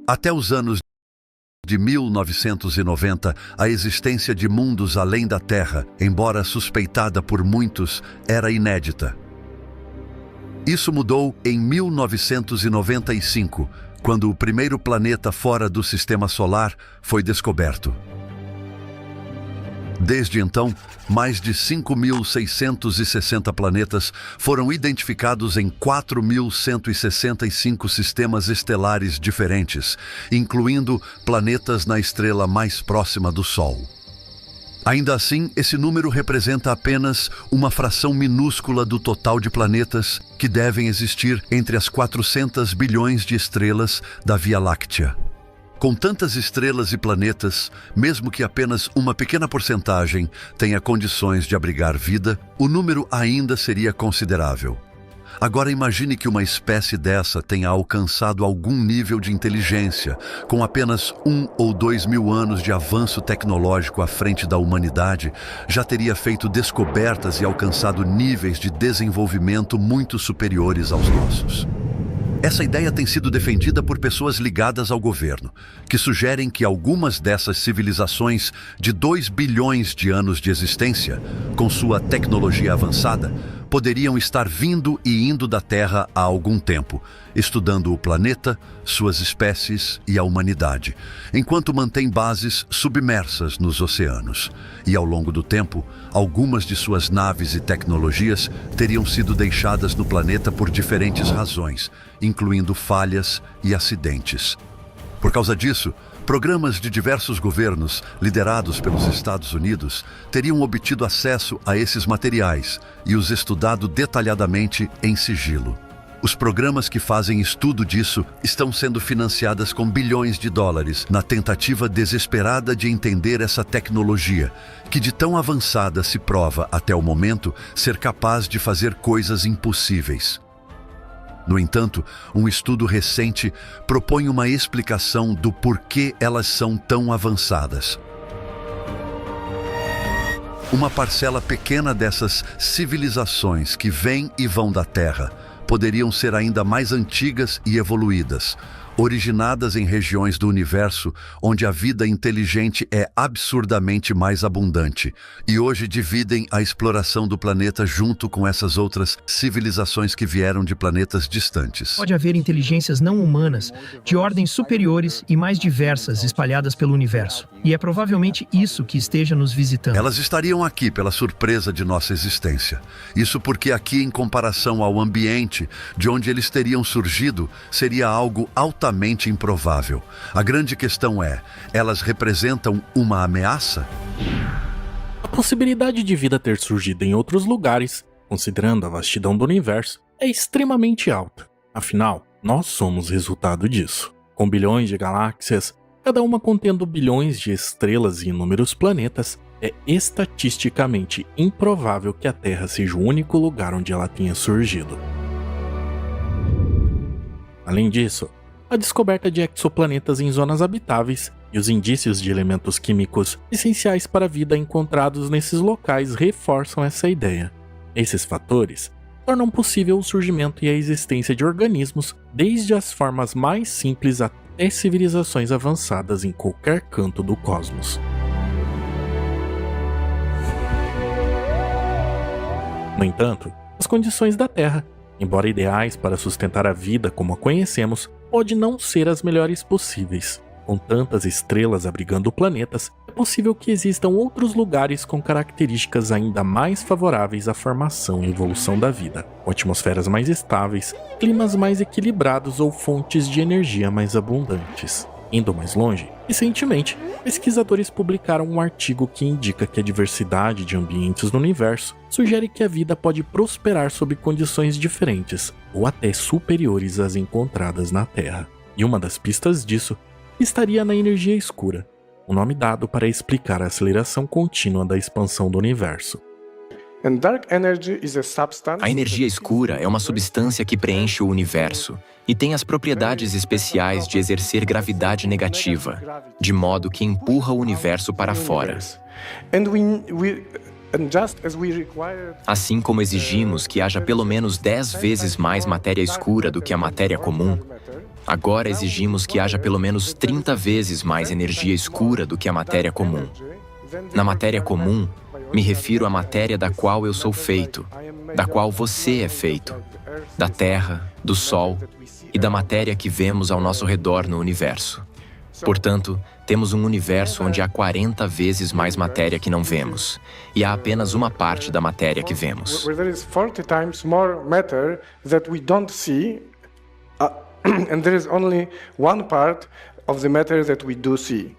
Até os anos de 1990, a existência de mundos além da Terra, embora suspeitada por muitos, era inédita. Isso mudou em 1995, quando o primeiro planeta fora do Sistema Solar foi descoberto. Desde então, mais de 5.660 planetas foram identificados em 4.165 sistemas estelares diferentes, incluindo planetas na estrela mais próxima do Sol. Ainda assim, esse número representa apenas uma fração minúscula do total de planetas que devem existir entre as 400 bilhões de estrelas da Via Láctea. Com tantas estrelas e planetas, mesmo que apenas uma pequena porcentagem tenha condições de abrigar vida, o número ainda seria considerável. Agora imagine que uma espécie dessa tenha alcançado algum nível de inteligência, com apenas 1 ou 2 mil anos de avanço tecnológico à frente da humanidade, já teria feito descobertas e alcançado níveis de desenvolvimento muito superiores aos nossos. Essa ideia tem sido defendida por pessoas ligadas ao governo, que sugerem que algumas dessas civilizações de 2 bilhões de anos de existência, com sua tecnologia avançada, poderiam estar vindo e indo da Terra há algum tempo, estudando o planeta, suas espécies e a humanidade, enquanto mantém bases submersas nos oceanos. E ao longo do tempo, algumas de suas naves e tecnologias teriam sido deixadas no planeta por diferentes razões, incluindo falhas e acidentes. Por causa disso, programas de diversos governos, liderados pelos Estados Unidos, teriam obtido acesso a esses materiais e os estudado detalhadamente em sigilo. Os programas que fazem estudo disso estão sendo financiados com bilhões de dólares na tentativa desesperada de entender essa tecnologia, que de tão avançada se prova, até o momento, ser capaz de fazer coisas impossíveis. No entanto, um estudo recente propõe uma explicação do porquê elas são tão avançadas. Uma parcela pequena dessas civilizações que vêm e vão da Terra poderiam ser ainda mais antigas e evoluídas, originadas em regiões do universo onde a vida inteligente é absurdamente mais abundante, e hoje dividem a exploração do planeta junto com essas outras civilizações que vieram de planetas distantes. Pode haver inteligências não humanas, de ordens superiores e mais diversas espalhadas pelo universo. E é provavelmente isso que esteja nos visitando. Elas estariam aqui pela surpresa de nossa existência. Isso porque aqui, em comparação ao ambiente de onde eles teriam surgido, seria algo altamente improvável. A grande questão é, elas representam uma ameaça? A possibilidade de vida ter surgido em outros lugares, considerando a vastidão do universo, é extremamente alta. Afinal, nós somos resultado disso. Com bilhões de galáxias, cada uma contendo bilhões de estrelas e inúmeros planetas, é estatisticamente improvável que a Terra seja o único lugar onde ela tenha surgido. Além disso, a descoberta de exoplanetas em zonas habitáveis e os indícios de elementos químicos essenciais para a vida encontrados nesses locais reforçam essa ideia. Esses fatores tornam possível o surgimento e a existência de organismos desde as formas mais simples até civilizações avançadas em qualquer canto do cosmos. No entanto, as condições da Terra, embora ideais para sustentar a vida como a conhecemos, pode não ser as melhores possíveis. Com tantas estrelas abrigando planetas, é possível que existam outros lugares com características ainda mais favoráveis à formação e evolução da vida, com atmosferas mais estáveis, climas mais equilibrados ou fontes de energia mais abundantes. Indo mais longe, recentemente, pesquisadores publicaram um artigo que indica que a diversidade de ambientes no universo sugere que a vida pode prosperar sob condições diferentes ou até superiores às encontradas na Terra. E uma das pistas disso estaria na energia escura, o nome dado para explicar a aceleração contínua da expansão do universo. A energia escura é uma substância que preenche o universo e tem as propriedades especiais de exercer gravidade negativa, de modo que empurra o universo para fora. Assim como exigimos que haja pelo menos 10 vezes mais matéria escura do que a matéria comum, Agora exigimos que haja pelo menos 30 vezes mais energia escura do que a matéria comum. Na matéria comum, me refiro à matéria da qual eu sou feito, da qual você é feito, da Terra, do Sol e da matéria que vemos ao nosso redor no universo. Portanto, temos um universo onde há 40 vezes mais matéria que não vemos, e há apenas uma parte da matéria que vemos. Where there is 40 times more matter that we don't see, and there is only one part of the matter that we do see.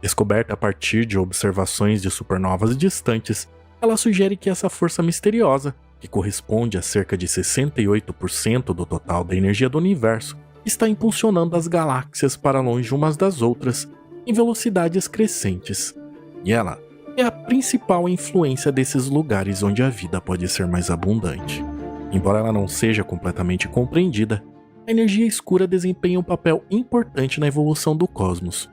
Descoberta a partir de observações de supernovas distantes, ela sugere que essa força misteriosa, que corresponde a cerca de 68% do total da energia do universo, está impulsionando as galáxias para longe umas das outras em velocidades crescentes. E ela é a principal influência desses lugares onde a vida pode ser mais abundante. Embora ela não seja completamente compreendida, a energia escura desempenha um papel importante na evolução do cosmos.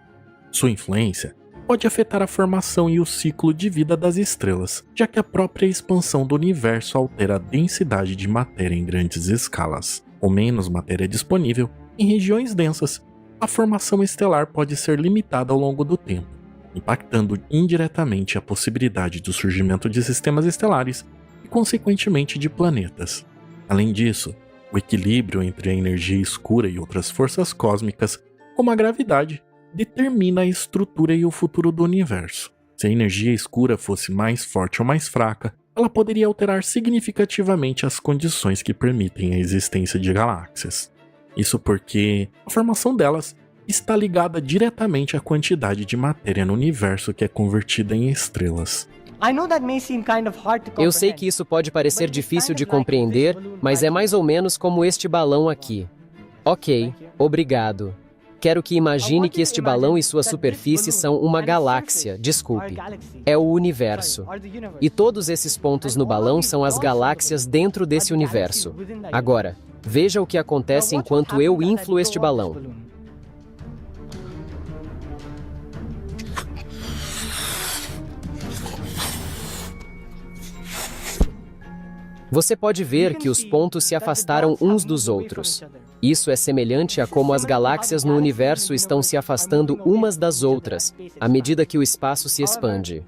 Sua influência pode afetar a formação e o ciclo de vida das estrelas, já que a própria expansão do universo altera a densidade de matéria em grandes escalas. Com menos matéria disponível, em regiões densas, a formação estelar pode ser limitada ao longo do tempo, impactando indiretamente a possibilidade do surgimento de sistemas estelares e, consequentemente, de planetas. Além disso, o equilíbrio entre a energia escura e outras forças cósmicas, como a gravidade, determina a estrutura e o futuro do universo. Se a energia escura fosse mais forte ou mais fraca, ela poderia alterar significativamente as condições que permitem a existência de galáxias. Isso porque a formação delas está ligada diretamente à quantidade de matéria no universo que é convertida em estrelas. Eu sei que isso pode parecer difícil de compreender, mas é mais ou menos como este balão aqui. Ok, obrigado. Quero que imagine que este balão e sua superfície são uma galáxia, desculpe. É o universo. E todos esses pontos no balão são as galáxias dentro desse universo. Agora, veja o que acontece enquanto eu inflo este balão. Você pode ver que os pontos se afastaram uns dos outros. Isso é semelhante a como as galáxias no universo estão se afastando umas das outras, à medida que o espaço se expande.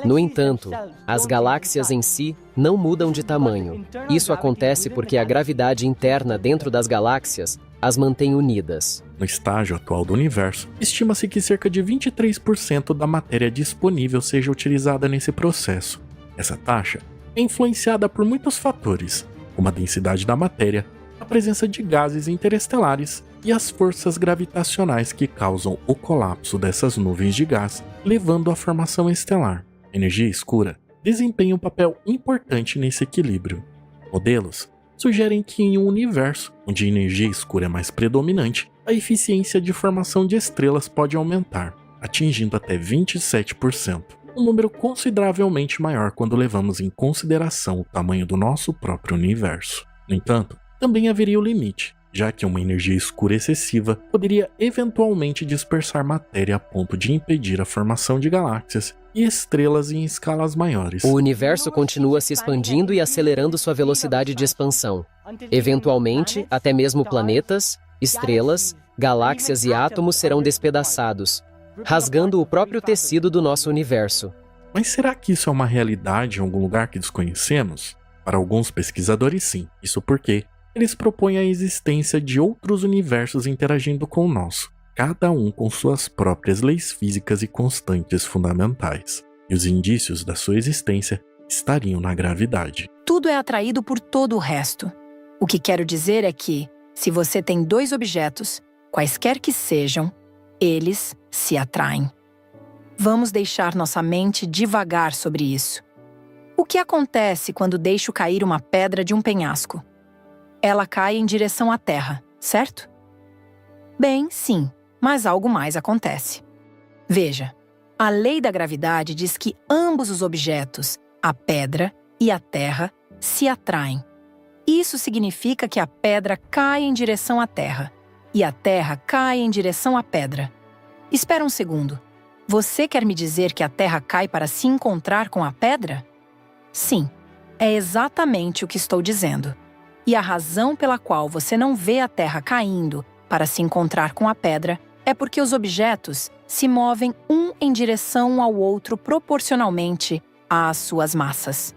No entanto, as galáxias em si não mudam de tamanho. Isso acontece porque a gravidade interna dentro das galáxias as mantém unidas. No estágio atual do universo, estima-se que cerca de 23% da matéria disponível seja utilizada nesse processo. Essa taxa é influenciada por muitos fatores, como a densidade da matéria, a presença de gases interestelares e as forças gravitacionais que causam o colapso dessas nuvens de gás, levando à formação estelar. A energia escura desempenha um papel importante nesse equilíbrio. Modelos sugerem que em um universo onde a energia escura é mais predominante, a eficiência de formação de estrelas pode aumentar, atingindo até 27%. Um número consideravelmente maior quando levamos em consideração o tamanho do nosso próprio universo. No entanto, também haveria o limite, já que uma energia escura excessiva poderia eventualmente dispersar matéria a ponto de impedir a formação de galáxias e estrelas em escalas maiores. O universo continua se expandindo e acelerando sua velocidade de expansão. Eventualmente, até mesmo planetas, estrelas, galáxias e átomos serão despedaçados, rasgando o próprio tecido do nosso universo. Mas será que isso é uma realidade em algum lugar que desconhecemos? Para alguns pesquisadores, sim. Isso porque eles propõem a existência de outros universos interagindo com o nosso, cada um com suas próprias leis físicas e constantes fundamentais. E os indícios da sua existência estariam na gravidade. Tudo é atraído por todo o resto. O que quero dizer é que, se você tem dois objetos, quaisquer que sejam, eles se atraem. Vamos deixar nossa mente divagar sobre isso. O que acontece quando deixo cair uma pedra de um penhasco? Ela cai em direção à Terra, certo? Bem, sim, mas algo mais acontece. Veja, a lei da gravidade diz que ambos os objetos, a pedra e a Terra, se atraem. Isso significa que a pedra cai em direção à Terra e a Terra cai em direção à pedra. Espera um segundo. Você quer me dizer que a Terra cai para se encontrar com a pedra? Sim, é exatamente o que estou dizendo. E a razão pela qual você não vê a Terra caindo para se encontrar com a pedra é porque os objetos se movem um em direção ao outro proporcionalmente às suas massas.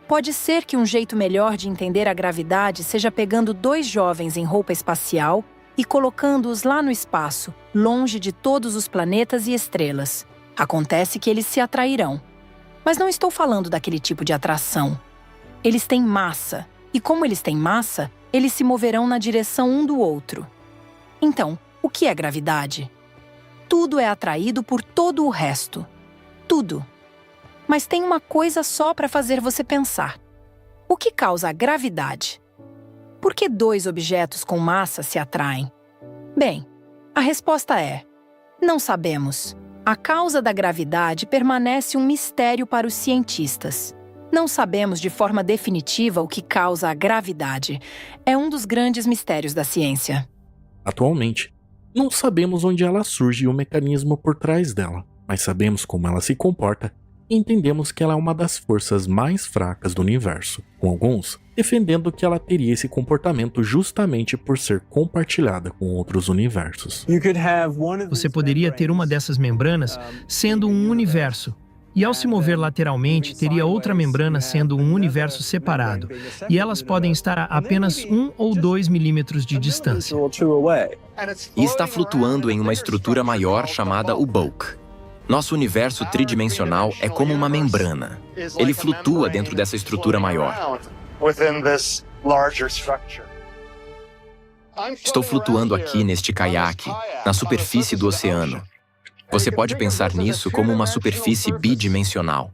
Pode ser que um jeito melhor de entender a gravidade seja pegando dois jovens em roupa espacial e colocando-os lá no espaço, longe de todos os planetas e estrelas. Acontece que eles se atrairão. Mas não estou falando daquele tipo de atração. Eles têm massa, e como eles têm massa, eles se moverão na direção um do outro. Então, o que é gravidade? Tudo é atraído por todo o resto. Tudo. Mas tem uma coisa só para fazer você pensar. O que causa a gravidade? Por que dois objetos com massa se atraem? Bem, a resposta é: não sabemos. A causa da gravidade permanece um mistério para os cientistas. Não sabemos de forma definitiva o que causa a gravidade. É um dos grandes mistérios da ciência. Atualmente, não sabemos onde ela surge e o mecanismo por trás dela, mas sabemos como ela se comporta e entendemos que ela é uma das forças mais fracas do universo, com alguns defendendo que ela teria esse comportamento justamente por ser compartilhada com outros universos. Você poderia ter uma dessas membranas sendo um universo, e ao se mover lateralmente, teria outra membrana sendo um universo separado, e elas podem estar a apenas 1 ou 2 milímetros de distância. E está flutuando em uma estrutura maior chamada o bulk. Nosso universo tridimensional é como uma membrana. Ele flutua dentro dessa estrutura maior. Estou flutuando aqui neste caiaque, na superfície do oceano. Você pode pensar nisso como uma superfície bidimensional.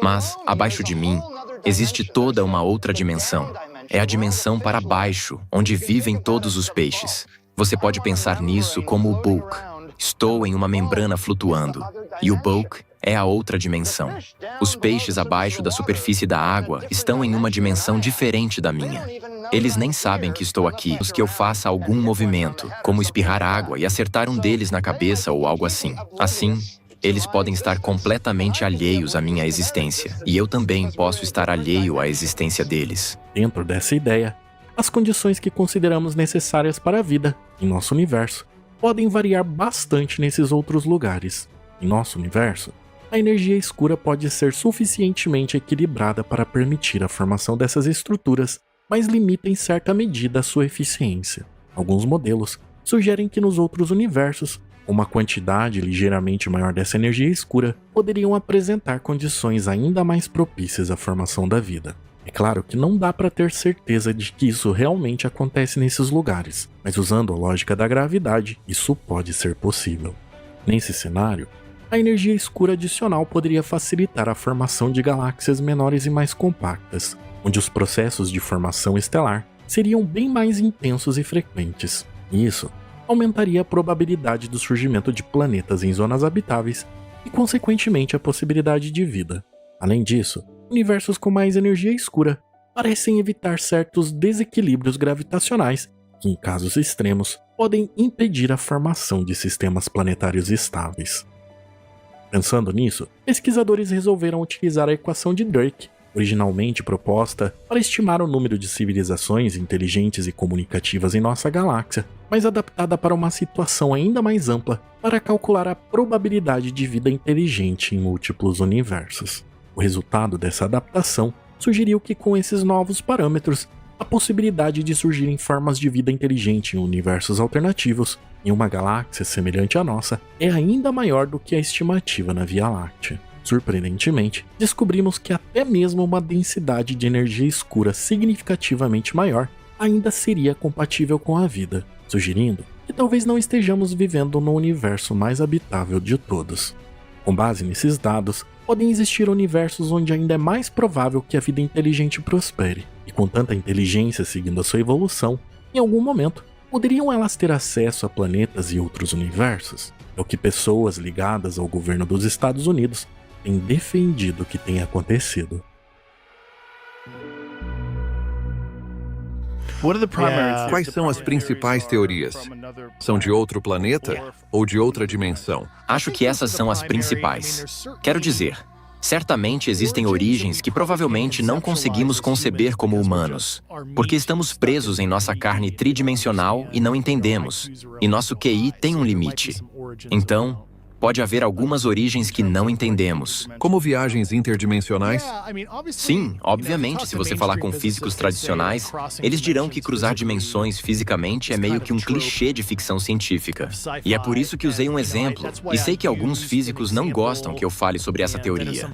Mas, abaixo de mim, existe toda uma outra dimensão. É a dimensão para baixo, onde vivem todos os peixes. Você pode pensar nisso como o bulk. Estou em uma membrana flutuando, e o bulk é a outra dimensão. Os peixes abaixo da superfície da água estão em uma dimensão diferente da minha. Eles nem sabem que estou aqui, que eu faça algum movimento, como espirrar água e acertar um deles na cabeça ou algo assim. Assim, eles podem estar completamente alheios à minha existência, e eu também posso estar alheio à existência deles. Dentro dessa ideia, as condições que consideramos necessárias para a vida em nosso universo podem variar bastante nesses outros lugares. Em nosso universo, a energia escura pode ser suficientemente equilibrada para permitir a formação dessas estruturas, mas limita em certa medida a sua eficiência. Alguns modelos sugerem que nos outros universos, uma quantidade ligeiramente maior dessa energia escura poderiam apresentar condições ainda mais propícias à formação da vida. É claro que não dá para ter certeza de que isso realmente acontece nesses lugares, mas usando a lógica da gravidade, isso pode ser possível. Nesse cenário, a energia escura adicional poderia facilitar a formação de galáxias menores e mais compactas, onde os processos de formação estelar seriam bem mais intensos e frequentes. Isso aumentaria a probabilidade do surgimento de planetas em zonas habitáveis e, consequentemente, a possibilidade de vida. Além disso, universos com mais energia escura parecem evitar certos desequilíbrios gravitacionais que, em casos extremos, podem impedir a formação de sistemas planetários estáveis. Pensando nisso, pesquisadores resolveram utilizar a equação de Drake, originalmente proposta para estimar o número de civilizações inteligentes e comunicativas em nossa galáxia, mas adaptada para uma situação ainda mais ampla para calcular a probabilidade de vida inteligente em múltiplos universos. O resultado dessa adaptação sugeriu que, com esses novos parâmetros, a possibilidade de surgirem formas de vida inteligente em universos alternativos em uma galáxia semelhante à nossa é ainda maior do que a estimativa na Via Láctea. Surpreendentemente, descobrimos que até mesmo uma densidade de energia escura significativamente maior ainda seria compatível com a vida, sugerindo que talvez não estejamos vivendo no universo mais habitável de todos. Com base nesses dados, podem existir universos onde ainda é mais provável que a vida inteligente prospere, e com tanta inteligência seguindo a sua evolução, em algum momento, poderiam elas ter acesso a planetas e outros universos? É o que pessoas ligadas ao governo dos Estados Unidos têm defendido que tenha acontecido. Quais são as principais teorias? São de outro planeta ou de outra dimensão? Acho que essas são as principais. Quero dizer, Certamente existem origens que provavelmente não conseguimos conceber como humanos, porque estamos presos em nossa carne tridimensional e não entendemos, e nosso QI tem um limite. Então, pode haver algumas origens que não entendemos. Como viagens interdimensionais? Sim, obviamente, se você falar com físicos tradicionais, eles dirão que cruzar dimensões fisicamente é meio que um clichê de ficção científica. E é por isso que usei um exemplo, e sei que alguns físicos não gostam que eu fale sobre essa teoria.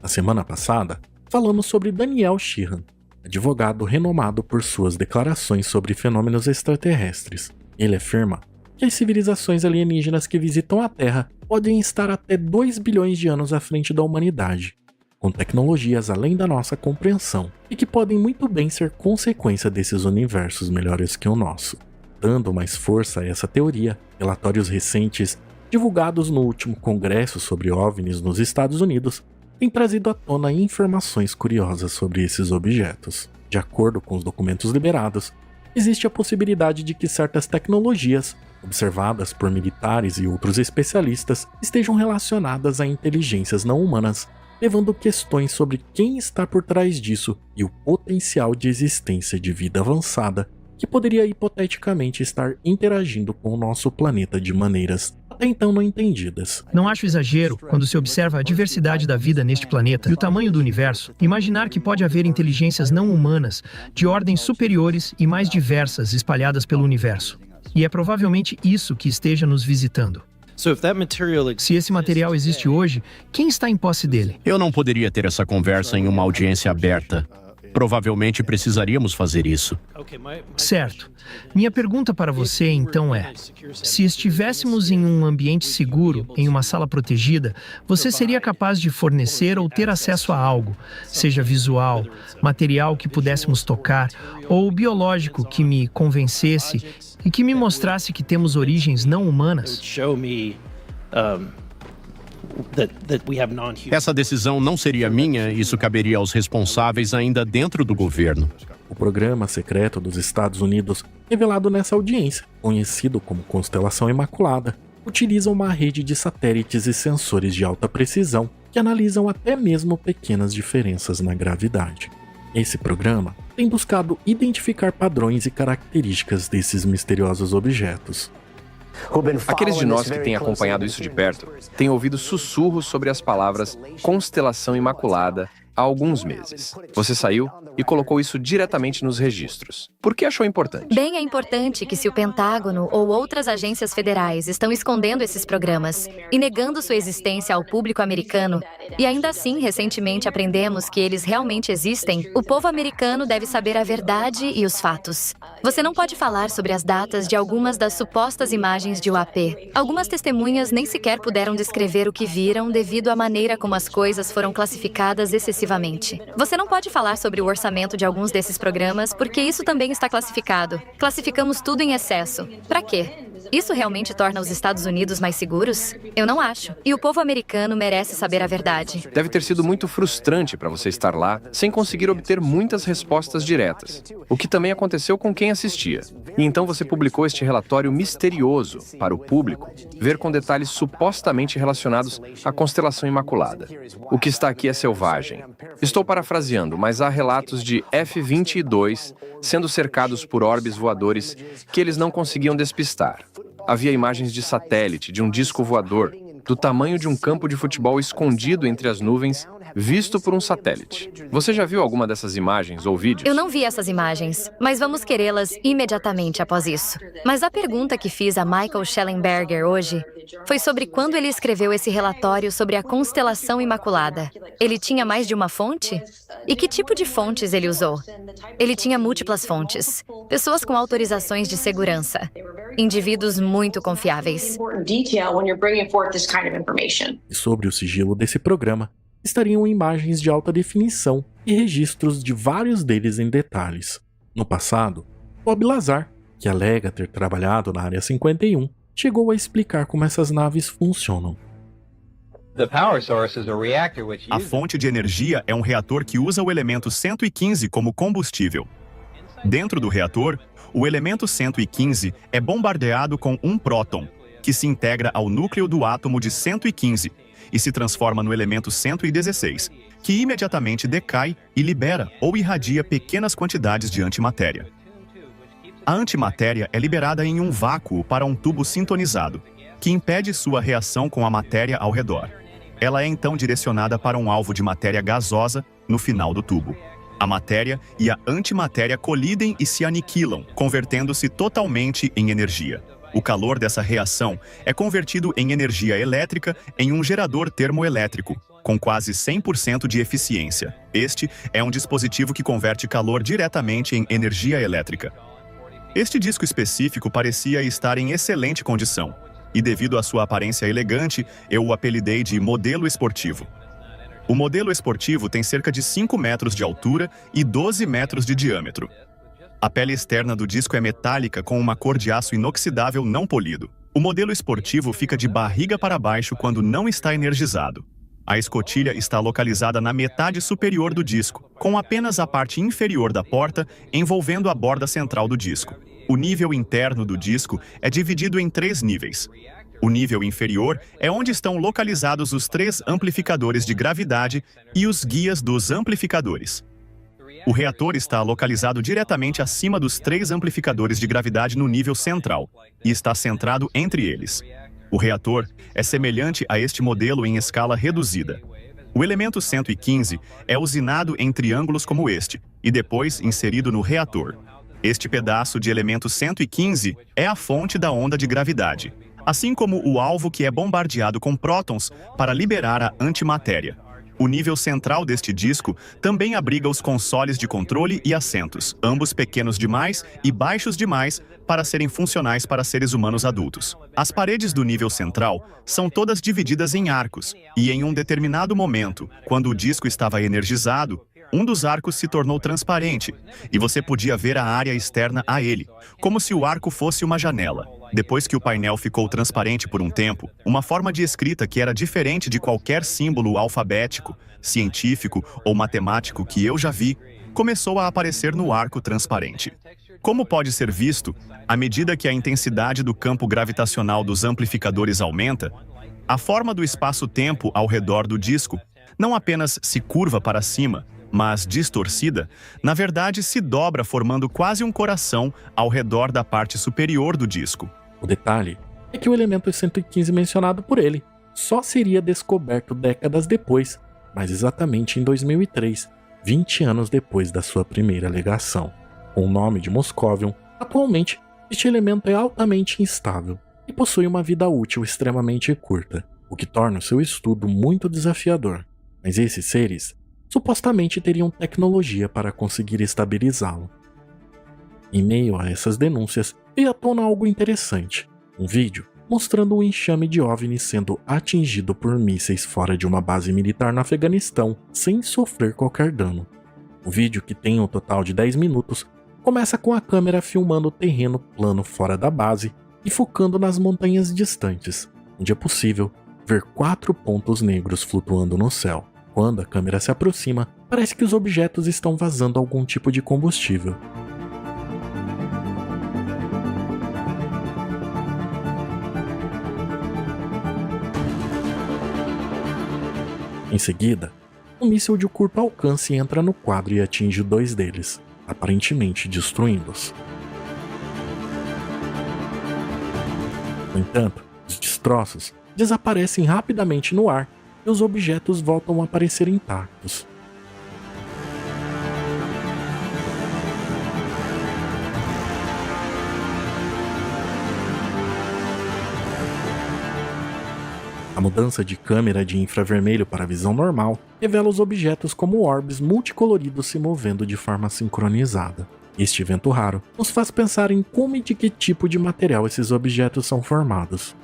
Na semana passada, falamos sobre Daniel Sheehan, advogado renomado por suas declarações sobre fenômenos extraterrestres. Ele afirma que as civilizações alienígenas que visitam a Terra podem estar até 2 bilhões de anos à frente da humanidade, com tecnologias além da nossa compreensão, e que podem muito bem ser consequência desses universos melhores que o nosso. Dando mais força a essa teoria, relatórios recentes, divulgados no último congresso sobre OVNIs nos Estados Unidos, têm trazido à tona informações curiosas sobre esses objetos. De acordo com os documentos liberados, existe a possibilidade de que certas tecnologias, observadas por militares e outros especialistas, estejam relacionadas a inteligências não humanas, levando questões sobre quem está por trás disso e o potencial de existência de vida avançada que poderia hipoteticamente estar interagindo com o nosso planeta de maneiras até então não entendidas. Não acho exagero, quando se observa a diversidade da vida neste planeta e o tamanho do universo, imaginar que pode haver inteligências não humanas de ordens superiores e mais diversas espalhadas pelo universo. E é provavelmente isso que esteja nos visitando. Se esse material existe hoje, quem está em posse dele? Eu não poderia ter essa conversa em uma audiência aberta. Provavelmente precisaríamos fazer isso. Certo. Minha pergunta para você, então, é: se estivéssemos em um ambiente seguro, em uma sala protegida, você seria capaz de fornecer ou ter acesso a algo, seja visual, material que pudéssemos tocar, ou biológico que me convencesse e que me mostrasse que temos origens não humanas? Essa decisão não seria minha, isso caberia aos responsáveis ainda dentro do governo. O programa secreto dos Estados Unidos, revelado nessa audiência, conhecido como Constelação Imaculada, utiliza uma rede de satélites e sensores de alta precisão que analisam até mesmo pequenas diferenças na gravidade. Esse programa tem buscado identificar padrões e características desses misteriosos objetos. Aqueles de nós que têm acompanhado isso de perto têm ouvido sussurros sobre as palavras Constelação Imaculada há alguns meses. Você saiu e colocou isso diretamente nos registros. Por que achou importante? Bem, é importante que se o Pentágono ou outras agências federais estão escondendo esses programas e negando sua existência ao público americano, e ainda assim recentemente aprendemos que eles realmente existem, o povo americano deve saber a verdade e os fatos. Você não pode falar sobre as datas de algumas das supostas imagens de UAP. Algumas testemunhas nem sequer puderam descrever o que viram devido à maneira como as coisas foram classificadas excessivamente. Você não pode falar sobre o orçamento de alguns desses programas porque isso também está classificado. Classificamos tudo em excesso. Para quê? Isso realmente torna os Estados Unidos mais seguros? Eu não acho. E o povo americano merece saber a verdade. Deve ter sido muito frustrante para você estar lá sem conseguir obter muitas respostas diretas, o que também aconteceu com quem assistia. E então você publicou este relatório misterioso para o público ver com detalhes supostamente relacionados à Constelação Imaculada. O que está aqui é selvagem. Estou parafraseando, mas há relatos de F-22 sendo cercados por orbes voadores que eles não conseguiam despistar. Havia imagens de satélite, de um disco voador, do tamanho de um campo de futebol escondido entre as nuvens, visto por um satélite. Você já viu alguma dessas imagens ou vídeos? Eu não vi essas imagens, mas vamos querê-las imediatamente após isso. Mas a pergunta que fiz a Michael Schellenberger hoje foi sobre quando ele escreveu esse relatório sobre a Constelação Imaculada. Ele tinha mais de uma fonte? E que tipo de fontes ele usou? Ele tinha múltiplas fontes. Pessoas com autorizações de segurança. Indivíduos muito confiáveis. E sobre o sigilo desse programa, estariam imagens de alta definição e registros de vários deles em detalhes. No passado, Bob Lazar, que alega ter trabalhado na Área 51, chegou a explicar como essas naves funcionam. A fonte de energia é um reator que usa o elemento 115 como combustível. Dentro do reator, o elemento 115 é bombardeado com um próton, que se integra ao núcleo do átomo de 115, e se transforma no elemento 116, que imediatamente decai e libera ou irradia pequenas quantidades de antimatéria. A antimatéria é liberada em um vácuo para um tubo sintonizado, que impede sua reação com a matéria ao redor. Ela é então direcionada para um alvo de matéria gasosa no final do tubo. A matéria e a antimatéria colidem e se aniquilam, convertendo-se totalmente em energia. O calor dessa reação é convertido em energia elétrica em um gerador termoelétrico, com quase 100% de eficiência. Este é um dispositivo que converte calor diretamente em energia elétrica. Este disco específico parecia estar em excelente condição, e devido à sua aparência elegante, eu o apelidei de modelo esportivo. O modelo esportivo tem cerca de 5 metros de altura e 12 metros de diâmetro. A pele externa do disco é metálica com uma cor de aço inoxidável não polido. O modelo esportivo fica de barriga para baixo quando não está energizado. A escotilha está localizada na metade superior do disco, com apenas a parte inferior da porta envolvendo a borda central do disco. O nível interno do disco é dividido em 3 níveis. O nível inferior é onde estão localizados os 3 amplificadores de gravidade e os guias dos amplificadores. O reator está localizado diretamente acima dos 3 amplificadores de gravidade no nível central e está centrado entre eles. O reator é semelhante a este modelo em escala reduzida. O elemento 115 é usinado em triângulos como este e depois inserido no reator. Este pedaço de elemento 115 é a fonte da onda de gravidade, assim como o alvo que é bombardeado com prótons para liberar a antimatéria. O nível central deste disco também abriga os consoles de controle e assentos, ambos pequenos demais e baixos demais para serem funcionais para seres humanos adultos. As paredes do nível central são todas divididas em arcos, e em um determinado momento, quando o disco estava energizado, um dos arcos se tornou transparente, e você podia ver a área externa a ele, como se o arco fosse uma janela. Depois que o painel ficou transparente por um tempo, uma forma de escrita que era diferente de qualquer símbolo alfabético, científico ou matemático que eu já vi, começou a aparecer no arco transparente. Como pode ser visto, à medida que a intensidade do campo gravitacional dos amplificadores aumenta, a forma do espaço-tempo ao redor do disco não apenas se curva para cima, mas distorcida, na verdade se dobra formando quase um coração ao redor da parte superior do disco. O detalhe é que o elemento 115 mencionado por ele só seria descoberto décadas depois, mas exatamente em 2003, 20 anos depois da sua primeira alegação. Com o nome de Moscovium, atualmente este elemento é altamente instável e possui uma vida útil extremamente curta, o que torna o seu estudo muito desafiador. Mas esses seres supostamente teriam tecnologia para conseguir estabilizá-lo. Em meio a essas denúncias, veio à tona algo interessante. Um vídeo mostrando um enxame de OVNIs sendo atingido por mísseis fora de uma base militar no Afeganistão, sem sofrer qualquer dano. O vídeo, que tem um total de 10 minutos, começa com a câmera filmando o terreno plano fora da base e focando nas montanhas distantes, onde é possível ver 4 pontos negros flutuando no céu. Quando a câmera se aproxima, parece que os objetos estão vazando algum tipo de combustível. Em seguida, um míssil de curto alcance entra no quadro e atinge 2 deles, aparentemente destruindo-os. No entanto, os destroços desaparecem rapidamente no ar e os objetos voltam a aparecer intactos. A mudança de câmera de infravermelho para visão normal revela os objetos como orbes multicoloridos se movendo de forma sincronizada. Este evento raro nos faz pensar em como e de que tipo de material esses objetos são formados.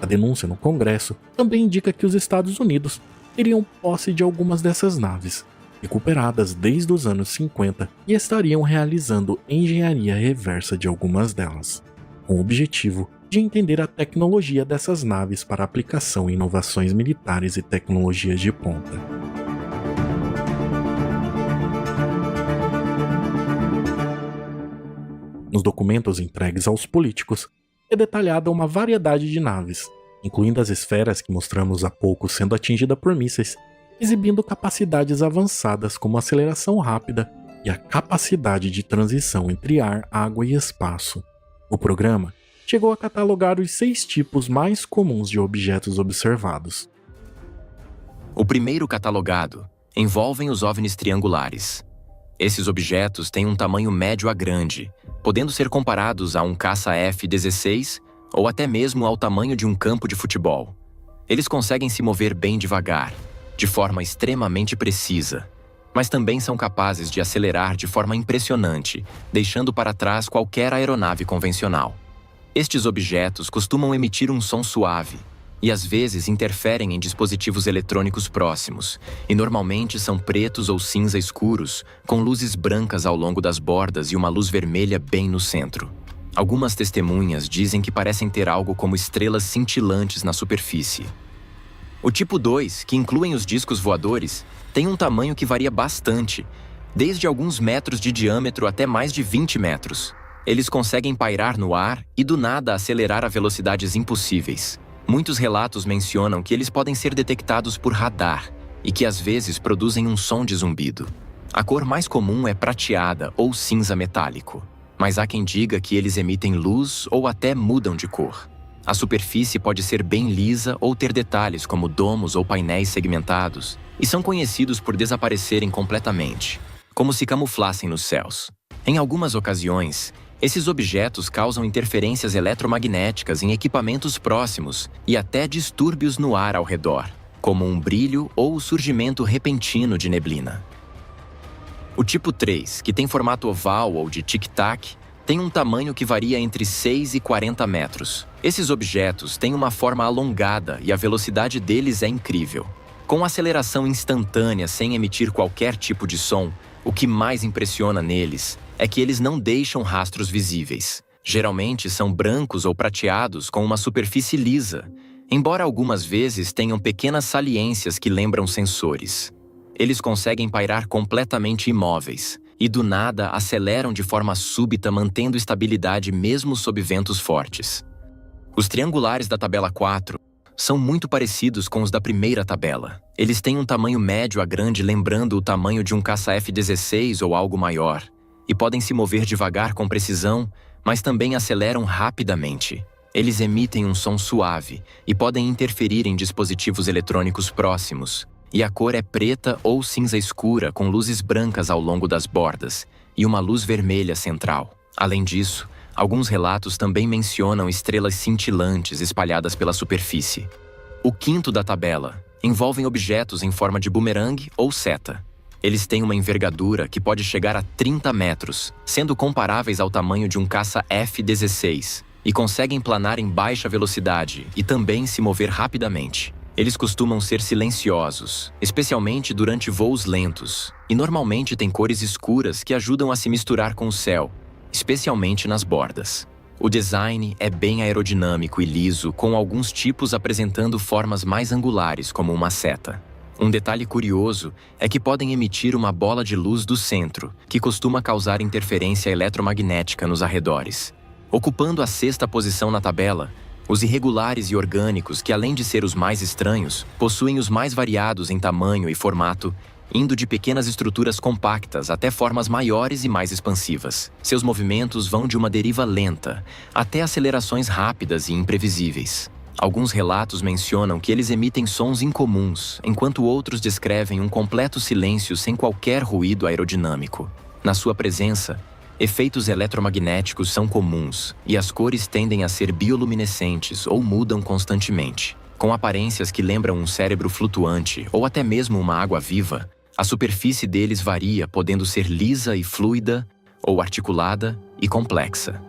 A denúncia no Congresso também indica que os Estados Unidos teriam posse de algumas dessas naves, recuperadas desde os anos 50, e estariam realizando engenharia reversa de algumas delas, com o objetivo de entender a tecnologia dessas naves para aplicação em inovações militares e tecnologias de ponta. Nos documentos entregues aos políticos, é detalhada uma variedade de naves, incluindo as esferas que mostramos há pouco sendo atingidas por mísseis, exibindo capacidades avançadas como aceleração rápida e a capacidade de transição entre ar, água e espaço. O programa chegou a catalogar os 6 tipos mais comuns de objetos observados. O primeiro catalogado envolve os OVNIs triangulares. Esses objetos têm um tamanho médio a grande, podendo ser comparados a um caça F-16 ou até mesmo ao tamanho de um campo de futebol. Eles conseguem se mover bem devagar, de forma extremamente precisa, mas também são capazes de acelerar de forma impressionante, deixando para trás qualquer aeronave convencional. Estes objetos costumam emitir um som suave e às vezes interferem em dispositivos eletrônicos próximos, e normalmente são pretos ou cinza escuros, com luzes brancas ao longo das bordas e uma luz vermelha bem no centro. Algumas testemunhas dizem que parecem ter algo como estrelas cintilantes na superfície. O tipo 2, que incluem os discos voadores, tem um tamanho que varia bastante, desde alguns metros de diâmetro até mais de 20 metros. Eles conseguem pairar no ar e do nada acelerar a velocidades impossíveis. Muitos relatos mencionam que eles podem ser detectados por radar e que às vezes produzem um som de zumbido. A cor mais comum é prateada ou cinza metálico, mas há quem diga que eles emitem luz ou até mudam de cor. A superfície pode ser bem lisa ou ter detalhes como domos ou painéis segmentados, e são conhecidos por desaparecerem completamente, como se camuflassem nos céus. Em algumas ocasiões, esses objetos causam interferências eletromagnéticas em equipamentos próximos e até distúrbios no ar ao redor, como um brilho ou o surgimento repentino de neblina. O tipo 3, que tem formato oval ou de tic-tac, tem um tamanho que varia entre 6 e 40 metros. Esses objetos têm uma forma alongada e a velocidade deles é incrível. Com aceleração instantânea sem emitir qualquer tipo de som, o que mais impressiona neles é que eles não deixam rastros visíveis. Geralmente são brancos ou prateados com uma superfície lisa, embora algumas vezes tenham pequenas saliências que lembram sensores. Eles conseguem pairar completamente imóveis e do nada aceleram de forma súbita, mantendo estabilidade mesmo sob ventos fortes. Os triangulares da tabela 4 são muito parecidos com os da primeira tabela. Eles têm um tamanho médio a grande, lembrando o tamanho de um caça F-16 ou algo maior, e podem se mover devagar com precisão, mas também aceleram rapidamente. Eles emitem um som suave e podem interferir em dispositivos eletrônicos próximos, e a cor é preta ou cinza escura com luzes brancas ao longo das bordas e uma luz vermelha central. Além disso, alguns relatos também mencionam estrelas cintilantes espalhadas pela superfície. O quinto da tabela envolve objetos em forma de bumerangue ou seta. Eles têm uma envergadura que pode chegar a 30 metros, sendo comparáveis ao tamanho de um caça F-16, e conseguem planar em baixa velocidade e também se mover rapidamente. Eles costumam ser silenciosos, especialmente durante voos lentos, e normalmente têm cores escuras que ajudam a se misturar com o céu, especialmente nas bordas. O design é bem aerodinâmico e liso, com alguns tipos apresentando formas mais angulares, como uma seta. Um detalhe curioso é que podem emitir uma bola de luz do centro, que costuma causar interferência eletromagnética nos arredores. Ocupando a 6ª posição na tabela, os irregulares e orgânicos, que além de ser os mais estranhos, possuem os mais variados em tamanho e formato, indo de pequenas estruturas compactas até formas maiores e mais expansivas. Seus movimentos vão de uma deriva lenta até acelerações rápidas e imprevisíveis. Alguns relatos mencionam que eles emitem sons incomuns, enquanto outros descrevem um completo silêncio sem qualquer ruído aerodinâmico. Na sua presença, efeitos eletromagnéticos são comuns e as cores tendem a ser bioluminescentes ou mudam constantemente. Com aparências que lembram um cérebro flutuante ou até mesmo uma água viva, a superfície deles varia, podendo ser lisa e fluida ou articulada e complexa.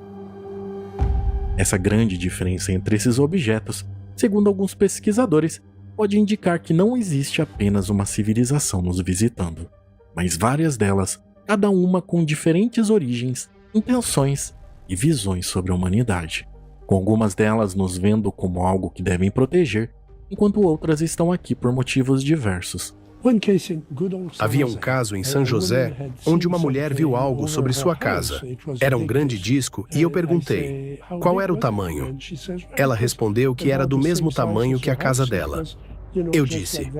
Essa grande diferença entre esses objetos, segundo alguns pesquisadores, pode indicar que não existe apenas uma civilização nos visitando, mas várias delas, cada uma com diferentes origens, intenções e visões sobre a humanidade, com algumas delas nos vendo como algo que devem proteger, enquanto outras estão aqui por motivos diversos, Havia um caso em São José onde uma mulher viu algo sobre sua casa. Era um grande disco e eu perguntei, qual era o tamanho? Ela respondeu que era do mesmo tamanho que a casa dela. Eu disse,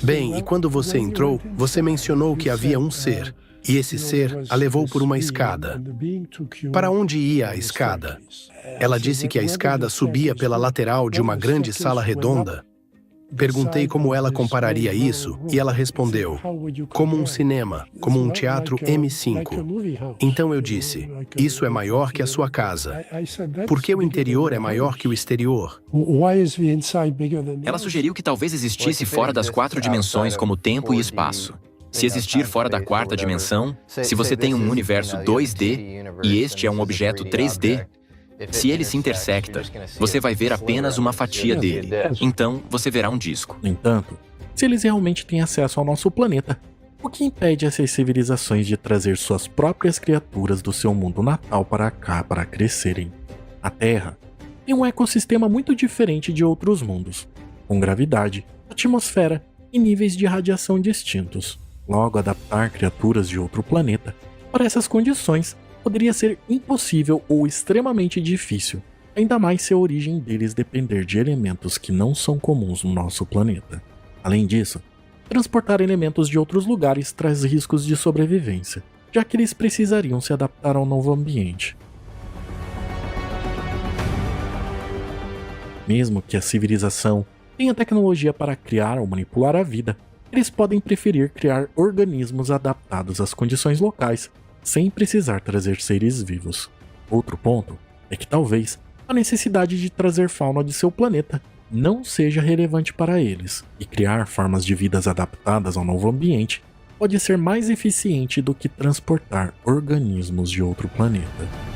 bem, e quando você entrou, você mencionou que havia um ser, e esse ser a levou por uma escada. Para onde ia a escada? Ela disse que a escada subia pela lateral de uma grande sala redonda. Perguntei como ela compararia isso, e ela respondeu, como um cinema, como um teatro M5. Então eu disse, isso é maior que a sua casa. Por que o interior é maior que o exterior? Ela sugeriu que talvez existisse fora das 4 dimensões como tempo e espaço. Se existir fora da 4ª dimensão, se você tem um universo 2D e este é um objeto 3D, se ele se intersecta, você vai ver apenas uma fatia dele. Então, você verá um disco. No entanto, se eles realmente têm acesso ao nosso planeta, o que impede essas civilizações de trazer suas próprias criaturas do seu mundo natal para cá para crescerem? A Terra tem um ecossistema muito diferente de outros mundos, com gravidade, atmosfera e níveis de radiação distintos. Logo, adaptar criaturas de outro planeta para essas condições poderia ser impossível ou extremamente difícil, ainda mais se a origem deles depender de elementos que não são comuns no nosso planeta. Além disso, transportar elementos de outros lugares traz riscos de sobrevivência, já que eles precisariam se adaptar ao novo ambiente. Mesmo que a civilização tenha tecnologia para criar ou manipular a vida, eles podem preferir criar organismos adaptados às condições locais, sem precisar trazer seres vivos. Outro ponto é que talvez a necessidade de trazer fauna de seu planeta não seja relevante para eles, e criar formas de vidas adaptadas ao novo ambiente pode ser mais eficiente do que transportar organismos de outro planeta.